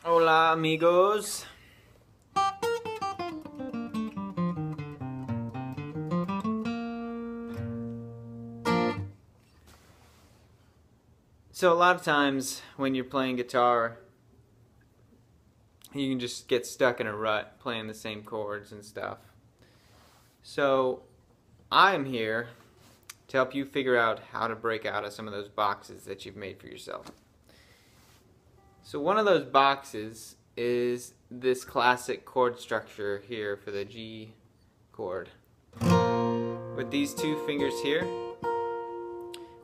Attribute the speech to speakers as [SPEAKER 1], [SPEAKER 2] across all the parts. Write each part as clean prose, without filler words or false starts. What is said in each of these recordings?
[SPEAKER 1] Hola amigos. So a lot of times when you're playing guitar, you can just get stuck in a rut playing the same chords and stuff. So I'm here to help you figure out how to break out of some of those boxes that you've made for yourself. So one of those boxes is this classic chord structure here for the G chord. With these two fingers here,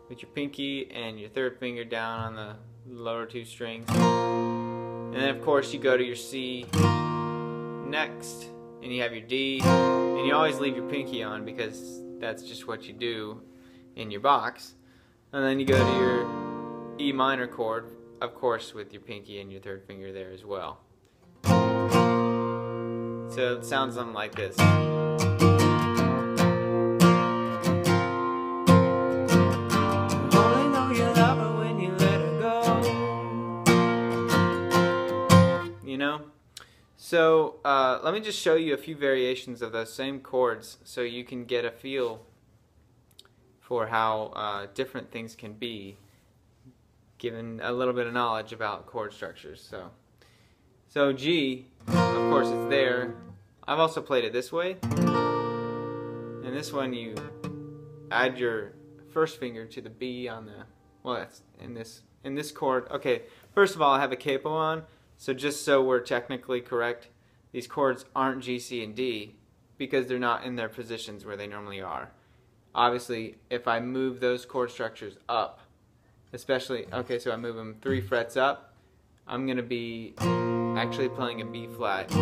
[SPEAKER 1] with your pinky and your third finger down on the lower two strings. And then of course you go to your C next, and you have your D, and you always leave your pinky on because that's just what you do in your box. And then you go to your E minor chord, of course with your pinky and your third finger there as well. So it sounds something like this. So let me just show you a few variations of those same chords so you can get a feel for how different things can be given a little bit of knowledge about chord structures. So G, of course, is there. I've also played it this way. And this one you add your first finger to the B on the, well, that's in this chord. Okay, first of all, I have a capo on. So just so we're technically correct, these chords aren't G, C, and D because they're not in their positions where they normally are. Obviously, if I move those chord structures up, especially, okay, so I move them 3 frets up, I'm going to be actually playing a B flat,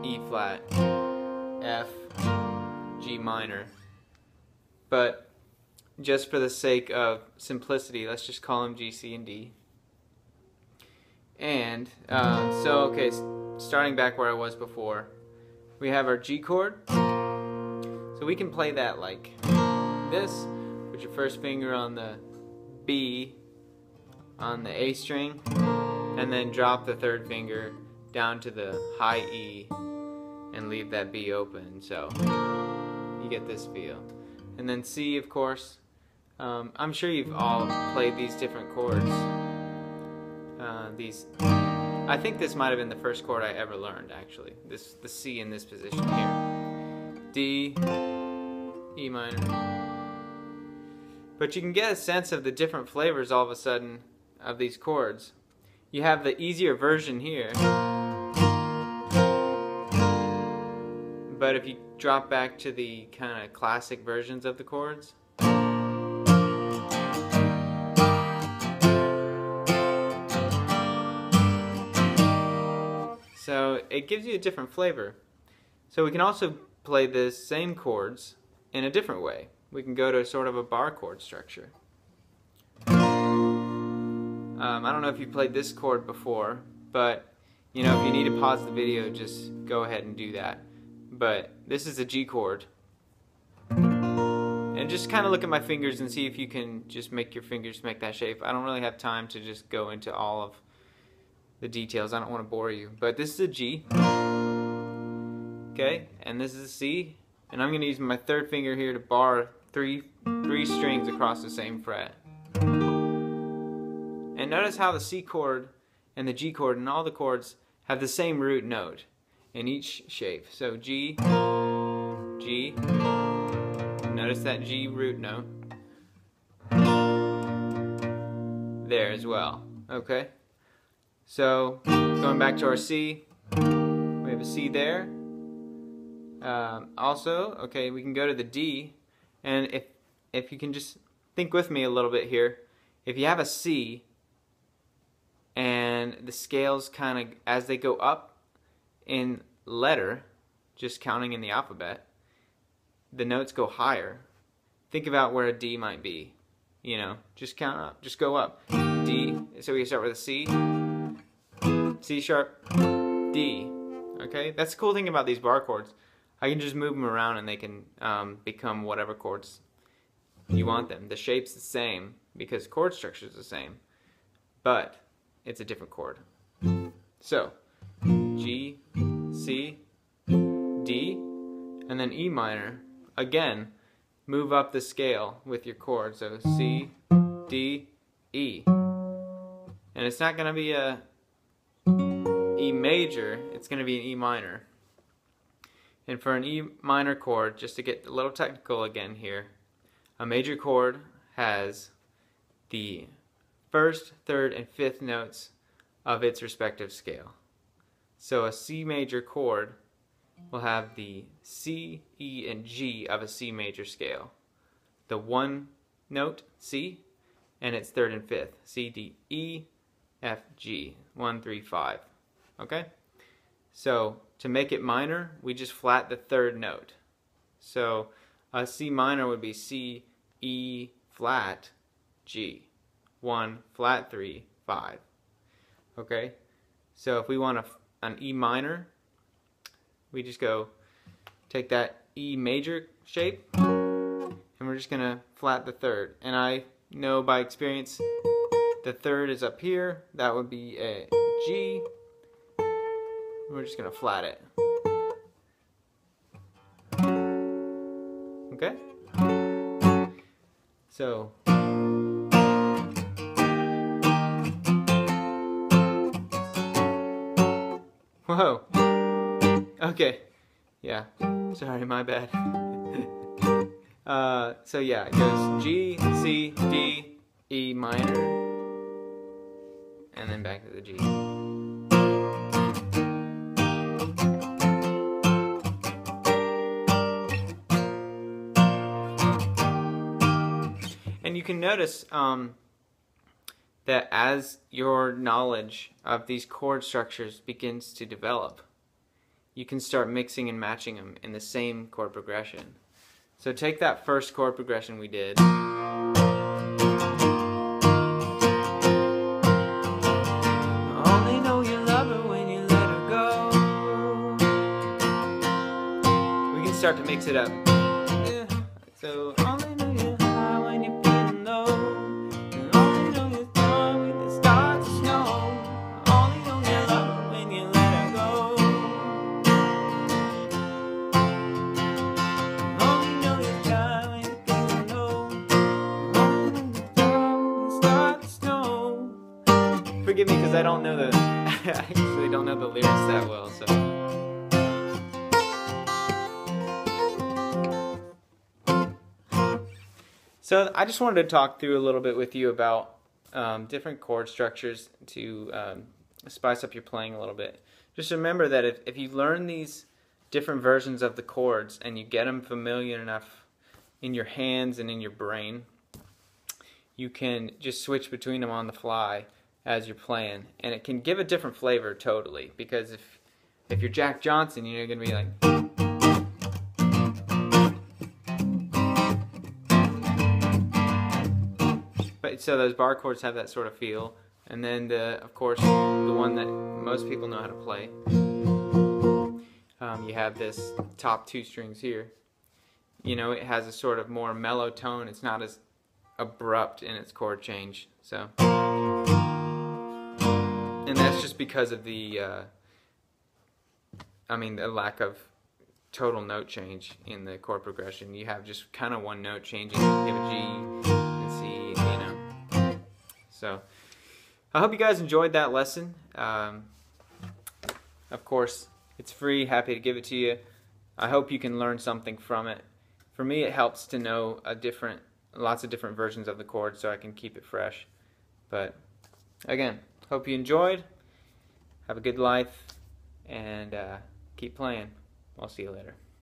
[SPEAKER 1] E flat, F, G minor. But just for the sake of simplicity, let's just call them G, C, and D. And okay, starting back where I was before, we have our G chord. So we can play that like this, put your first finger on the B on the A string, and then drop the third finger down to the high E and leave that B open. So you get this feel. And then C, of course. I'm sure you've all played these different chords. I think this might have been the first chord I ever learned, actually. The C in this position here. D, E minor. But you can get a sense of the different flavors all of a sudden of these chords. You have the easier version here. But if you drop back to the kind of classic versions of the chords, so it gives you a different flavor. So we can also play the same chords in a different way. We can go to sort of a bar chord structure. I don't know if you played this chord before, but you know, if you need to pause the video, just go ahead and do that. But this is a G chord. And just kind of look at my fingers and see if you can just make your fingers make that shape. I don't really have time to just go into all of the details. I don't want to bore you. But this is a G. Okay, and this is a C. And I'm going to use my third finger here to bar three strings across the same fret. And notice how the C chord and the G chord and all the chords have the same root note in each shape. So G, G. Notice that G root note there as well. Okay. So going back to our C, we have a C there. Also, okay, we can go to the D, and if you can just think with me a little bit here, if you have a C and the scales kind of, as they go up in letter, just counting in the alphabet, the notes go higher. Think about where a D might be. You know, just count up, just go up. D, so we start with a C, C sharp, D. Okay, that's the cool thing about these bar chords. I can just move them around and they can become whatever chords you want them. The shape's the same because chord structure is the same, but it's a different chord. So G, C, D, and then E minor. Again, move up the scale with your chord. So C, D, E. And it's not going to be a E major, it's going to be an E minor. And for an E minor chord, just to get a little technical again here, a major chord has the first, third, and fifth notes of its respective scale. So a C major chord will have the C, E, and G of a C major scale. The one note, C, and its third and fifth, C, D, E, F, G, 1, 3, 5. Okay? So to make it minor, we just flat the third note. So a C minor would be C, E, flat, G, 1, flat, 3, 5. Okay? So if we want an E minor, we just go take that E major shape and we're just gonna flat the third. And I know by experience the third is up here, that would be a G. We're just gonna flat it. Okay? So whoa. Okay. Yeah. Sorry, my bad. So yeah, it goes G, C, D, E minor, and then back to the G. And you can notice that as your knowledge of these chord structures begins to develop, you can start mixing and matching them in the same chord progression. So take that first chord progression we did. Only know you love her when you let her go. We can start to mix it up. So only know you're high when you're feeling low. And only know you're strong when it starts to snow. Only know you love her when you let her go. Only know you're high when you're feeling low. Only know you're strong when it starts to snow. Forgive me because I don't know the I actually don't know the lyrics that well, so. So I just wanted to talk through a little bit with you about different chord structures to spice up your playing a little bit. Just remember that if you learn these different versions of the chords and you get them familiar enough in your hands and in your brain, you can just switch between them on the fly as you're playing. And it can give a different flavor totally, because if you're Jack Johnson, you're going to be like... So those bar chords have that sort of feel, and then of course the one that most people know how to play, you have this top two strings here. You know, it has a sort of more mellow tone. It's not as abrupt in its chord change. So, and that's just because of the the lack of total note change in the chord progression. You have just kind of one note changing. You have a G and C, you know. So, I hope you guys enjoyed that lesson. Of course, it's free. Happy to give it to you. I hope you can learn something from it. For me, it helps to know lots of different versions of the chord so I can keep it fresh. But, again, hope you enjoyed. Have a good life, and keep playing. I'll see you later.